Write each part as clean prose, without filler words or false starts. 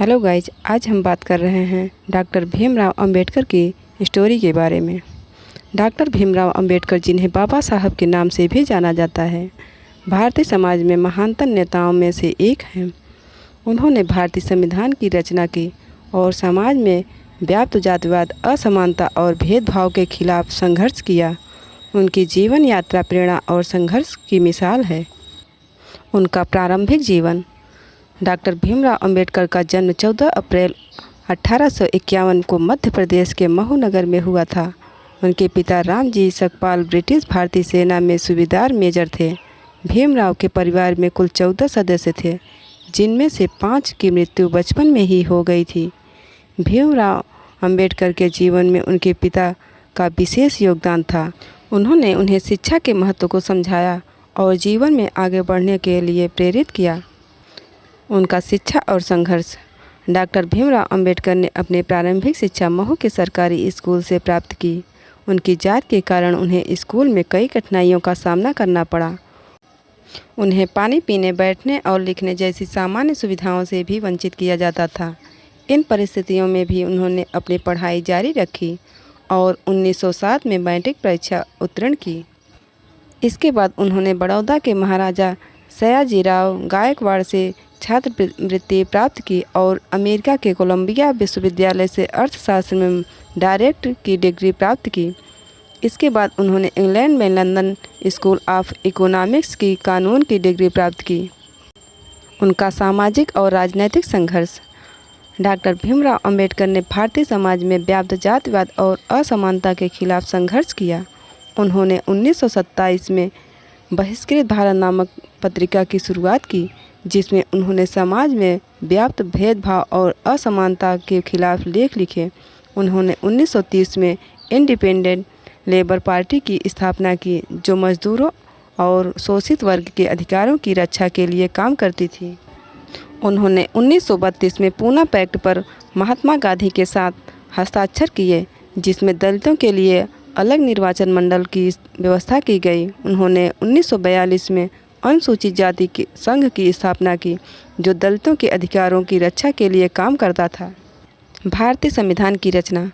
Hello guys, आज हम बात कर रहे हैं डॉक्टर भीमराव अंबेडकर की स्टोरी के बारे में। डॉक्टर भीमराव अंबेडकर, जिन्हें बाबा साहब के नाम से भी जाना जाता है, भारतीय समाज में महानतम नेताओं में से एक हैं। उन्होंने भारतीय संविधान की रचना की और समाज में व्याप्त जातिवाद, असमानता और भेदभाव के खिलाफ संघर्ष किया। उनकी जीवन यात्रा प्रेरणा और संघर्ष की मिसाल है। उनका प्रारंभिक जीवन। डॉक्टर भीमराव अंबेडकर का जन्म 14 अप्रैल 1851 को मध्य प्रदेश के महू नगर में हुआ था। उनके पिता रामजी सकपाल ब्रिटिश भारतीय सेना में सूबेदार मेजर थे। भीमराव के परिवार में कुल 14 सदस्य थे, जिनमें से 5 की मृत्यु बचपन में ही हो गई थी। भीमराव अंबेडकर के जीवन में उनके पिता का विशेष योगदान था। उन्होंने उन्हें शिक्षा के महत्व को समझाया और जीवन में आगे बढ़ने के लिए प्रेरित किया। उनका शिक्षा और संघर्ष। डॉक्टर भीमराव अंबेडकर ने अपनी प्रारंभिक शिक्षा महू के सरकारी स्कूल से प्राप्त की। उनकी जात के कारण उन्हें स्कूल में कई कठिनाइयों का सामना करना पड़ा। उन्हें पानी पीने, बैठने और लिखने जैसी सामान्य सुविधाओं से भी वंचित किया जाता था। इन परिस्थितियों में भी उन्होंने अपनी पढ़ाई जारी रखी और 1907 में मैट्रिक परीक्षा उत्तीर्ण की। इसके बाद उन्होंने बड़ौदा के महाराजा सयाजीराव गायकवाड़ से छात्रवृत्ति प्राप्त की और अमेरिका के कोलंबिया विश्वविद्यालय से अर्थशास्त्र में डायरेक्ट की डिग्री प्राप्त की। इसके बाद उन्होंने इंग्लैंड में लंदन स्कूल ऑफ इकोनॉमिक्स की कानून की डिग्री प्राप्त की। उनका सामाजिक और राजनीतिक संघर्ष। डॉक्टर भीमराव अंबेडकर ने भारतीय समाज में व्याप्त जातिवाद और असमानता के खिलाफ संघर्ष किया। उन्होंने 1927 में बहिष्कृत भारत नामक पत्रिका की शुरुआत की, जिसमें उन्होंने समाज में व्याप्त भेदभाव और असमानता के खिलाफ लेख लिखे। उन्होंने 1930 में इंडिपेंडेंट लेबर पार्टी की स्थापना की, जो मजदूरों और शोषित वर्ग के अधिकारों की रक्षा के लिए काम करती थी। उन्होंने 1932 में पूना पैक्ट पर महात्मा गांधी के साथ हस्ताक्षर किए, जिसमें दलितों के लिए अलग निर्वाचन मंडल की व्यवस्था की गई। उन्होंने 1942 में अनुसूचित जाति के संघ की स्थापना की, जो दलितों के अधिकारों की रक्षा के लिए काम करता था। भारतीय संविधान की रचना।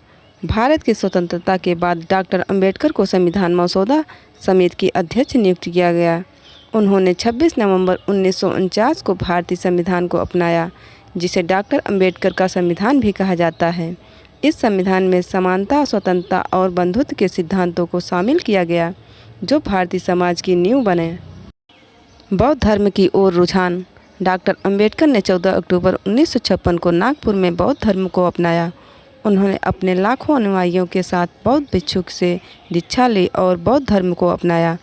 भारत की स्वतंत्रता के बाद डॉक्टर अंबेडकर को संविधान मसौदा समिति की अध्यक्ष नियुक्त किया गया। उन्होंने 26 नवंबर 1949 को भारतीय संविधान को अपनाया, जिसे डॉक्टर अंबेडकर का संविधान भी कहा जाता है। इस संविधान में समानता, स्वतंत्रता और बंधुत्व के सिद्धांतों को शामिल किया गया, जो भारतीय समाज की नींव बने। बौद्ध धर्म की ओर रुझान। डॉक्टर अंबेडकर ने 14 अक्टूबर 1956 को नागपुर में बौद्ध धर्म को अपनाया। उन्होंने अपने लाखों अनुयायियों के साथ बौद्ध भिक्षु से दीक्षा ली और बौद्ध धर्म को अपनाया।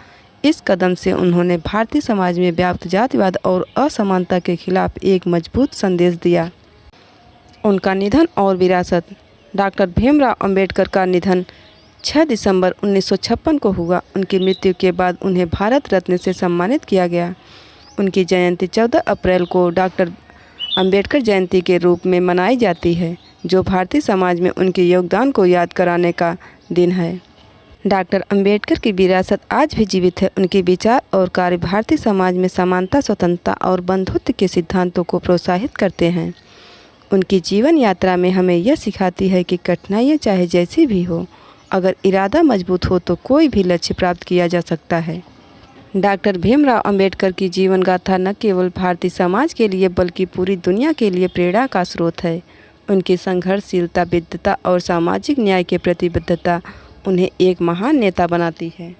इस कदम से उन्होंने भारतीय समाज में व्याप्त जातिवाद और असमानता के खिलाफ एक मजबूत संदेश दिया। उनका निधन और विरासत। डॉक्टर भीमराव अंबेडकर का निधन 6 दिसंबर 1956 को हुआ। उनकी मृत्यु के बाद उन्हें भारत रत्न से सम्मानित किया गया। उनकी जयंती 14 अप्रैल को डॉक्टर अंबेडकर जयंती के रूप में मनाई जाती है, जो भारतीय समाज में उनके योगदान को याद कराने का दिन है। डॉक्टर अंबेडकर की विरासत आज भी जीवित है। उनके विचार और कार्य भारतीय समाज में समानता, स्वतंत्रता और बंधुत्व के सिद्धांतों को प्रोत्साहित करते हैं। उनकी जीवन यात्रा में हमें यह सिखाती है कि कठिनाइयाँ चाहे जैसी भी हो, अगर इरादा मजबूत हो तो कोई भी लक्ष्य प्राप्त किया जा सकता है। डॉक्टर भीमराव अंबेडकर की जीवन गाथा न केवल भारतीय समाज के लिए बल्कि पूरी दुनिया के लिए प्रेरणा का स्रोत है। उनकी संघर्षशीलता, विद्वता और सामाजिक न्याय के प्रतिबद्धता उन्हें एक महान नेता बनाती है।